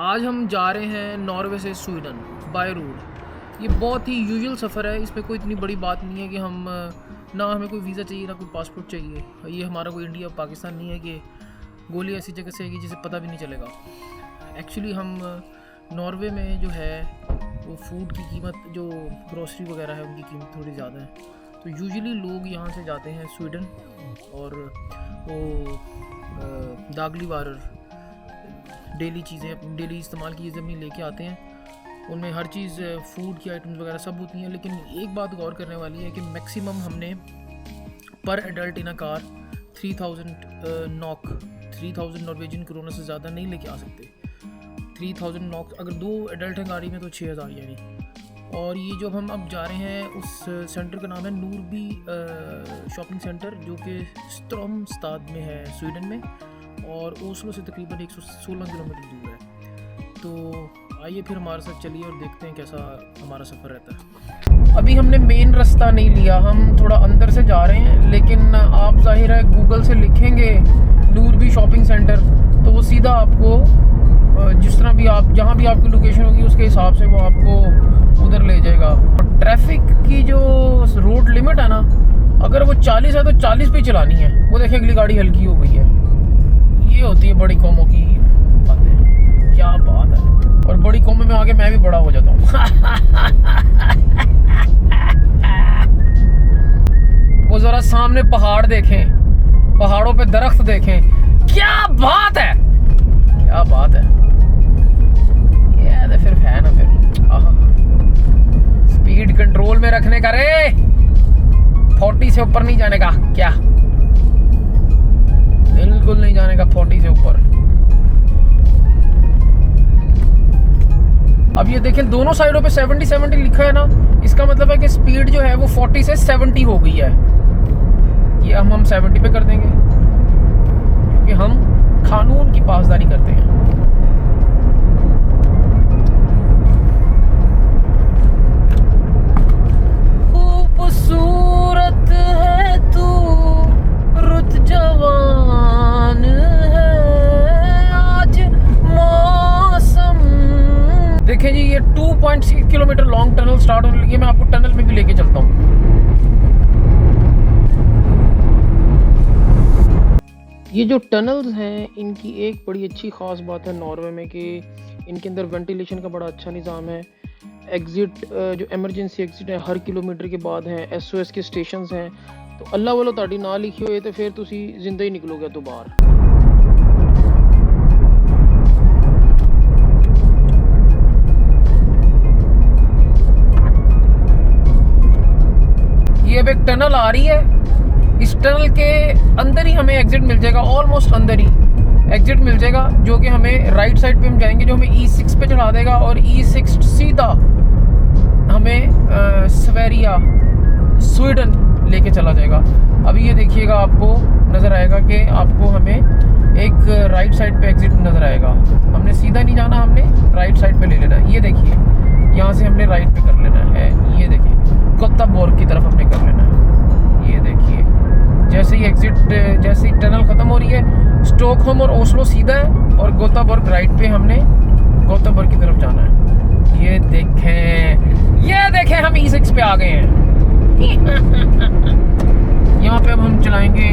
आज हम जा रहे हैं नॉर्वे से स्वीडन बाय रोड। ये बहुत ही यूजुअल सफ़र है, इसमें कोई इतनी बड़ी बात नहीं है कि हम ना हमें कोई वीज़ा चाहिए ना कोई पासपोर्ट चाहिए। ये हमारा कोई इंडिया पाकिस्तान नहीं है कि गोली ऐसी जगह से आएगी जिसे पता भी नहीं चलेगा। एक्चुअली हम नॉर्वे में जो है वो फूड की कीमत, जो ग्रोसरी वगैरह है उनकी कीमत थोड़ी ज़्यादा है, तो यूजुअली लोग यहाँ से जाते हैं स्वीडन और वो दागली वार डेली चीज़ें, डेली इस्तेमाल की चीज़ें अपनी लेके आते हैं। उनमें हर चीज़ फूड की आइटम्स वगैरह सब होती हैं। लेकिन एक बात गौर करने वाली है कि मैक्सिमम हमने पर एडल्ट इन अ कार 3000 नॉक, 3000 नॉर्वेजियन क्रोना से ज़्यादा नहीं लेके आ सकते। 3000 नॉक अगर 2 एडल्ट हैं गाड़ी में तो 6000 यानी। और ये जो हम अब जा रहे हैं उस सेंटर का नाम है नूरबी शॉपिंग सेंटर, जो कि स्ट्रोमस्टाड में है स्वीडन में, और ओस्लो से तकरीबन 116 किलोमीटर दूर है। तो आइए फिर हमारे साथ चलिए और देखते हैं कैसा हमारा सफ़र रहता है। अभी हमने मेन रास्ता नहीं लिया, हम थोड़ा अंदर से जा रहे हैं, लेकिन आप जाहिर है गूगल से लिखेंगे नूरबी शॉपिंग सेंटर तो वो सीधा आपको जिस तरह भी आप जहाँ भी आपकी लोकेशन होगी उसके हिसाब से वो आपको उधर ले जाएगा। और ट्रैफिक की जो रोड लिमिट है ना, अगर वो 40 है तो 40 पे चलानी है। वो देखिए अगली गाड़ी हल्की हो गई है। ये होती है बड़ी कौमों की बातें, क्या बात है। और बड़ी कौमों में आगे मैं भी बड़ा हो जाता हूँ। वो जरा सामने पहाड़ देखें, पहाड़ों पे दरख्त देखें, क्या बात है, क्या बात है। ये फिर है ना, फिर स्पीड कंट्रोल में रखने का रे, 40 से ऊपर नहीं जाने का, क्या बिल्कुल नहीं जाने का 40 से ऊपर। अब ये देखें दोनों साइडों पे 70 लिखा है ना, इसका मतलब है कि स्पीड जो है वो 40 से 70 हो गई है। ये हम 70 पे कर देंगे क्योंकि हम कानून की पासदारी करते हैं। खूबसूरत है तू, रुत जवान है, आज मौसम। देखें जी, ये 2.6 किलोमीटर लॉन्ग टनल स्टार्ट होने लगी है। मैं आपको टनल में भी लेके चलता हूँ। ये जो टनल्स हैं इनकी एक बड़ी अच्छी ख़ास बात है नॉर्वे में कि इनके अंदर वेंटिलेशन का बड़ा अच्छा निज़ाम है। एग्ज़िट जो एमरजेंसी एग्ज़िट है हर किलोमीटर के बाद हैं। SOS के स्टेशंस हैं। तो अल्लाह वालों ताड़ी ना लिखी हुई तो फिर तुसी जिंदा ही निकलोगे तो बाहर। ये अब एक टनल आ रही है, इस टनल के अंदर ही हमें एग्जिट मिल जाएगा, ऑलमोस्ट अंदर ही एग्जिट मिल जाएगा, जो कि हमें राइट साइड पे हम जाएंगे, जो हमें E6 पे चढ़ा देगा और E6 सीधा हमें स्वेरिया स्वीडन लेके चला जाएगा। अभी ये देखिएगा, आपको नज़र आएगा कि आपको हमें एक राइट साइड पे एग्जिट नज़र आएगा। हमने सीधा नहीं जाना, हमने राइट साइड पे ले लेना है। ये देखिए, यहाँ से हमने राइट पे कर लेना है। ये देखिए गोताबोर्ग की तरफ हमने कर लेना है। ये देखिए जैसे ही एग्जिट, जैसे ही टनल ख़त्म हो रही है, स्टॉकहोम और ओस्लो सीधा है और गोताबोर्ग राइट पे हमने गोताबोर्ग की तरफ जाना है। ये देखें हम E6 पे आ गए हैं। यहाँ पे अब हम चलाएंगे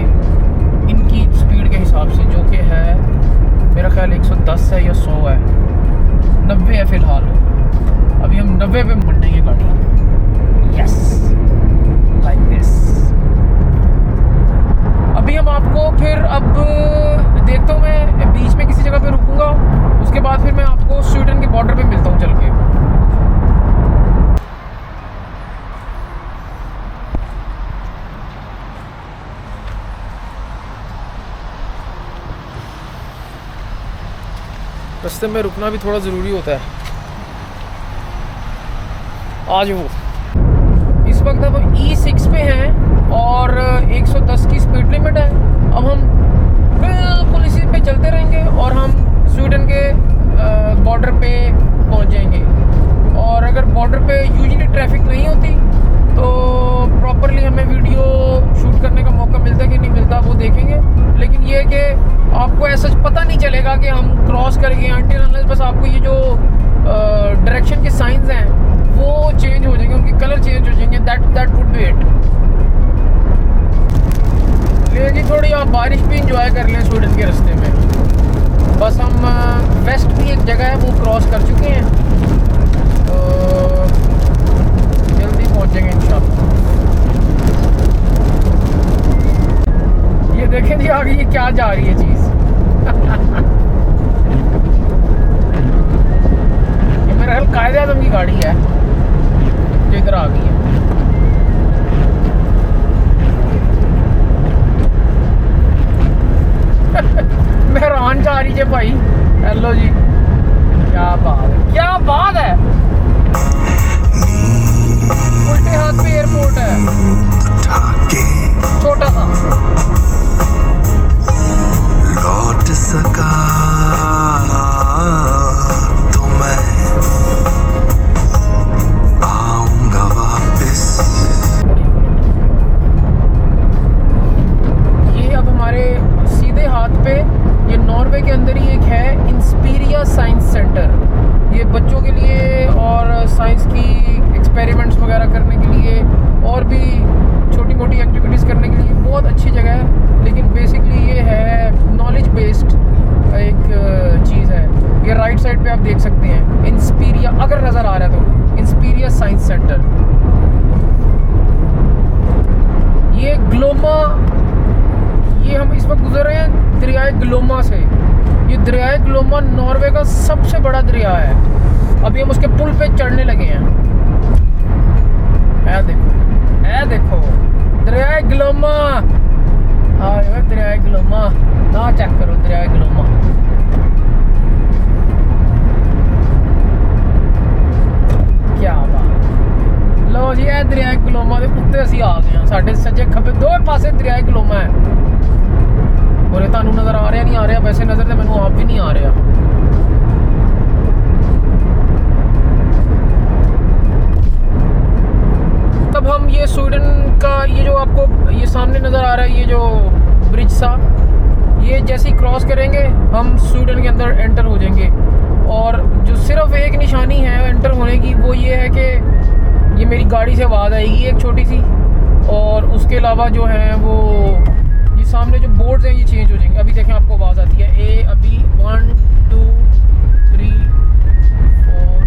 इनकी स्पीड के हिसाब से, जो कि है मेरा ख्याल 110 है या 100 है, 90 है फ़िलहाल। अभी हम 90 पे मंडेंगे गाड़ी। Yes, like this. अभी हम आपको फिर अब देखता हूँ, मैं बीच में किसी जगह पे रुकूंगा, उसके बाद फिर मैं आपको स्वीडन के बॉर्डर पे मिलता हूँ चल के। रास्ते में रुकना भी थोड़ा ज़रूरी होता है। आज वो इस वक्त अब E6 पे हैं और 110 की स्पीड लिमिट है। अब हम बिल्कुल इसी पे चलते रहेंगे और हम स्वीडन के बॉर्डर पे पहुंच जाएंगे। और अगर बॉर्डर पे यूजुअली ट्रैफिक नहीं होती तो प्रॉपरली हमें वीडियो शूट करने का मौका मिलता है कि नहीं मिलता वो देखेंगे। लेकिन ये है कि आपको ऐसा पता नहीं चलेगा कि हम क्रॉस कर गए अनटिल अनलेस बस आपको ये जो डायरेक्शन के साइंस हैं वो चेंज हो जाएंगे, उनके कलर चेंज हो जाएंगे, दैट वुड बी इट। लेकिन थोड़ी आप बारिश भी इंजॉय कर लें स्वीडन के रास्ते में। बस हम वेस्ट की एक जगह है वो क्रॉस कर चुके हैं, तो जल्दी पहुंच जाएंगे इंशाल्लाह। ये देखें जी आगे ये क्या जा रही है चीज़। ये मेरा ख्याल कायदे आज़म की गाड़ी है जो इधर आ गई है। मेहरान जा रही है भाई। हेलो जी, क्या बात है, क्या बात है। उल्टे हाथ पे एयरपोर्ट है, छोटा सा। लौट सका तो मैं आऊंगा वापस। ये अब हमारे सीधे हाथ पे ये नॉर्वे के अंदर ही एक है इंस्पीरिया साइंस सेंटर। ये बच्चों के लिए और साइंस की एक्सपेरिमेंट्स वगैरह करने के लिए और भी छोटी मोटी एक्टिविटीज़ करने के लिए बहुत अच्छी जगह है। लेकिन बेसिकली ये है नॉलेज बेस्ड एक चीज़ है। ये राइट साइड पे आप देख सकते हैं इंस्पीरिया, अगर नज़र आ रहा है तो इंस्पीरिया साइंस सेंटर। ये ग्लोमा, ये हम इस वक्त गुजर रहे हैं दरियाए ग्लोमा से। ये दरियाए ग्लोमा नॉर्वे का सबसे बड़ा दरिया है। अभी हम उसके पुल पे चढ़ने लगे हैं। ऐ देखो दरियाए ग्लोमा। हाँ दरियाए ग्लोमा, हाँ चेक करो दरियाए ग्लोमा। क्या बात। लो जी ये दरियाए ग्लोमा के उत्ते असी आ गए हैं। साढ़े सज्जे खब्बे दो पासे दरियाए ग्लोमा है। और ये तुहानू नज़र आ रहा नहीं आ रहा, वैसे नज़र तो मैनू आप भी नहीं आ रहा। तब हम ये स्वीडन का ये जो आपको ये सामने नज़र आ रहा है ये जो ब्रिज सा, ये जैसे ही क्रॉस करेंगे हम स्वीडन के अंदर एंटर हो जाएंगे। और जो सिर्फ एक निशानी है एंटर होने की वो ये है कि ये मेरी गाड़ी से आवाज़ आएगी एक छोटी सी, और उसके अलावा जो है वो ये सामने जो बोर्ड्स हैं ये चेंज हो जाएंगे। अभी देखें आपको आवाज़ आती है ए, अभी 1 2 3 4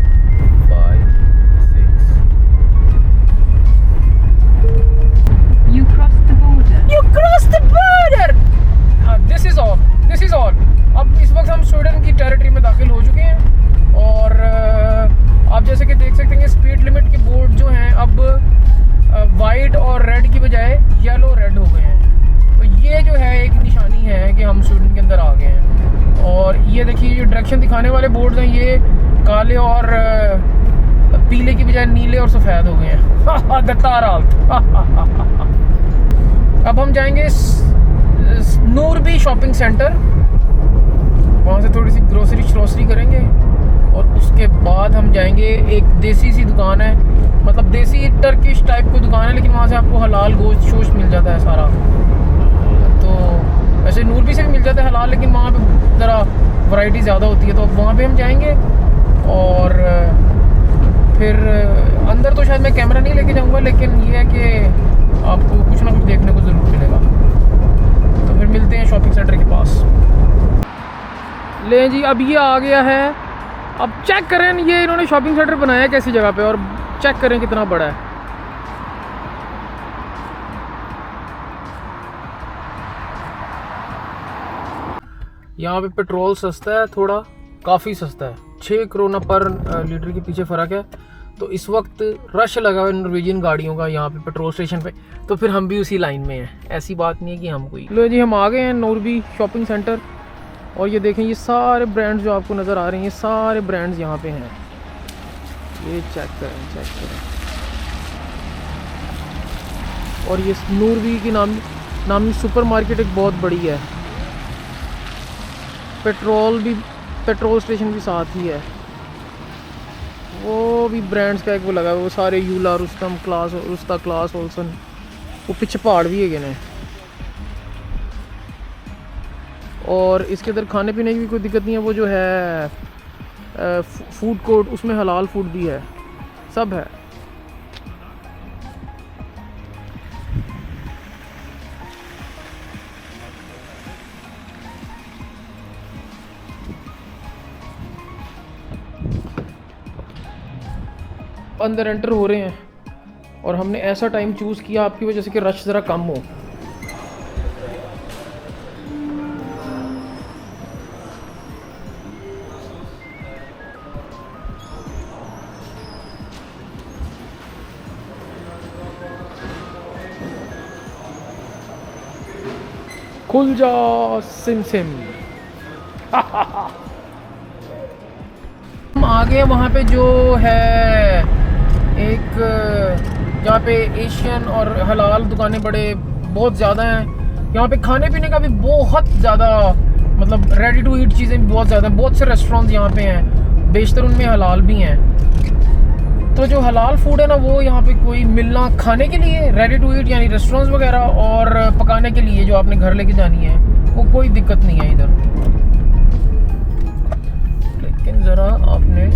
5 6। You crossed the border. You crossed the border. This is all. This is all. अब इस वक्त हम स्वीडन की टेरिटरी में दाखिल हो चुके हैं। और आप जैसे कि देख सकते हैं स्पीड लिमिट के बोर्ड जो हैं अब वाइट और रेड की बजाय येलो रेड हो गए हैं। तो ये जो है एक निशानी है कि हम स्वीडन के अंदर आ गए हैं। और ये देखिए जो डायरेक्शन दिखाने वाले बोर्ड्स हैं ये काले और पीले की बजाय नीले और सफ़ेद हो गए हैं। दत्ताराल। अब हम जाएंगे नूरबी शॉपिंग सेंटर, वहाँ से थोड़ी सी ग्रोसरी करेंगे और उसके बाद हम जाएंगे एक देसी सी दुकान है, मतलब देसी टर्किश टाइप की दुकान है, लेकिन वहाँ से आपको हलाल गोश्त शोश्त मिल जाता है सारा। तो वैसे नूरबी से भी मिल जाता है हलाल, लेकिन वहाँ पे ज़रा वैरायटी ज़्यादा होती है। तो अब वहाँ पे हम जाएंगे और फिर अंदर तो शायद मैं कैमरा नहीं लेके जाऊँगा, लेकिन ये है कि आपको कुछ ना कुछ देखने को ज़रूर मिलेगा। तो फिर मिलते हैं शॉपिंग सेंटर के पास। ले जी अब ये आ गया है। अब चेक करें ये इन्होंने शॉपिंग सेंटर बनाया है कैसी जगह पे, और चेक करें कितना बड़ा है। यहाँ पे पेट्रोल सस्ता है, थोड़ा काफ़ी सस्ता है, 6 करोना पर लीटर के पीछे फ़र्क है। तो इस वक्त रश लगा हुआ है नॉर्वेजियन गाड़ियों का यहाँ पे पेट्रोल स्टेशन पे, तो फिर हम भी उसी लाइन में हैं। ऐसी बात नहीं है कि हम कोई। लो जी हम आ गए हैं नॉर्बी शॉपिंग सेंटर, और ये देखें ये सारे ब्रांड्स जो आपको नज़र आ रहे हैं ये सारे ब्रांड्स यहाँ पे हैं। ये चेक करें। और ये नॉर्बी की नामी सुपरमार्केट एक बहुत बड़ी है। पेट्रोल स्टेशन भी साथ ही है। वो भी ब्रांड्स का एक वो लगा है, वो सारे यूला, रुस्तम, क्लास ओल्सन, वो पीछे पहाड़ भी है ने। और इसके अंदर खाने पीने की भी कोई दिक्कत नहीं है। वो जो है फूड कोर्ट, उसमें हलाल फूड भी है, सब है। अंदर एंटर हो रहे हैं और हमने ऐसा टाइम चूज़ किया आपकी वजह से कि रश ज़रा कम हो। खुल जा सिम सिम। हम आ गए वहाँ पे जो है एक, जहाँ पे एशियन और हलाल दुकानें बहुत ज़्यादा हैं। यहाँ पे खाने पीने का भी बहुत ज़्यादा, मतलब रेडी टू ईट चीज़ें भी बहुत ज़्यादा हैं। बहुत से रेस्टोरेंट्स यहाँ पे हैं, बेशतर उनमें हलाल भी हैं। तो जो हलाल फूड है ना, वो यहाँ पे कोई मिलना खाने के लिए रेडी टू ईट यानी रेस्टोरेंट्स वगैरह, और पकाने के लिए जो आपने घर लेके जानी है, वो कोई दिक्कत नहीं है इधर। लेकिन ज़रा आपने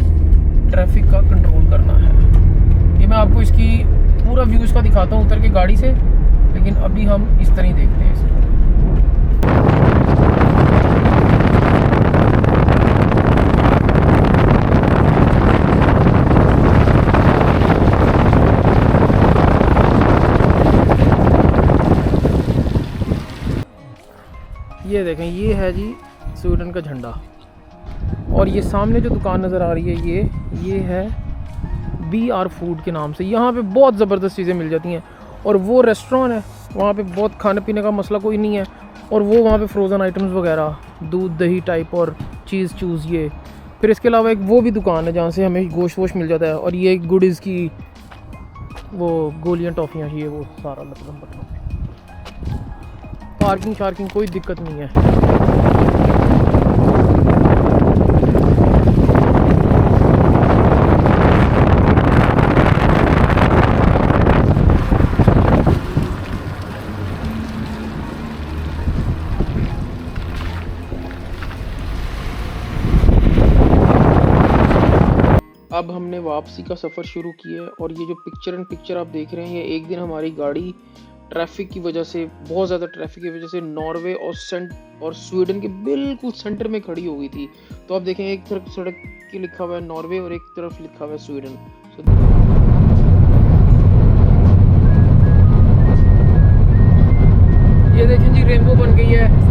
ट्रैफिक का कंट्रोल करना है। ये मैं आपको इसकी पूरा व्यू इसका दिखाता हूँ उतर के गाड़ी से, लेकिन अभी हम इस तरह ही देखते हैं इसको। ये देखें, ये है जी स्वीडन का झंडा। और ये सामने जो दुकान नज़र आ रही है, ये है BR फूड के नाम से। यहाँ पे बहुत ज़बरदस्त चीज़ें मिल जाती हैं। और वो रेस्टोरेंट है, वहाँ पे बहुत खाने पीने का मसला कोई नहीं है। और वो वहाँ पे फ्रोज़न आइटम्स वगैरह, दूध दही टाइप और चीज़ चूज़ ये। फिर इसके अलावा एक वो भी दुकान है जहाँ से हमें गोश्त वोश्त मिल जाता है। और ये गुडीज़ की वो गोलियाँ टॉफ़ियाँ, ये वो सारा मतलब पार्किंग शार्किंग कोई दिक्कत नहीं है। अब हमने वापसी का सफ़र शुरू किया है। और ये जो पिक्चर इन पिक्चर आप देख रहे हैं, ये एक दिन हमारी गाड़ी ट्रैफिक की वजह से, बहुत ज़्यादा ट्रैफिक की वजह से नॉर्वे और स्वीडन के बिल्कुल सेंटर में खड़ी हो गई थी। तो आप देखें, एक तरफ सड़क की लिखा हुआ है नॉर्वे और एक तरफ लिखा हुआ है स्वीडन। ये देखें जी, रेनबो बन गई है।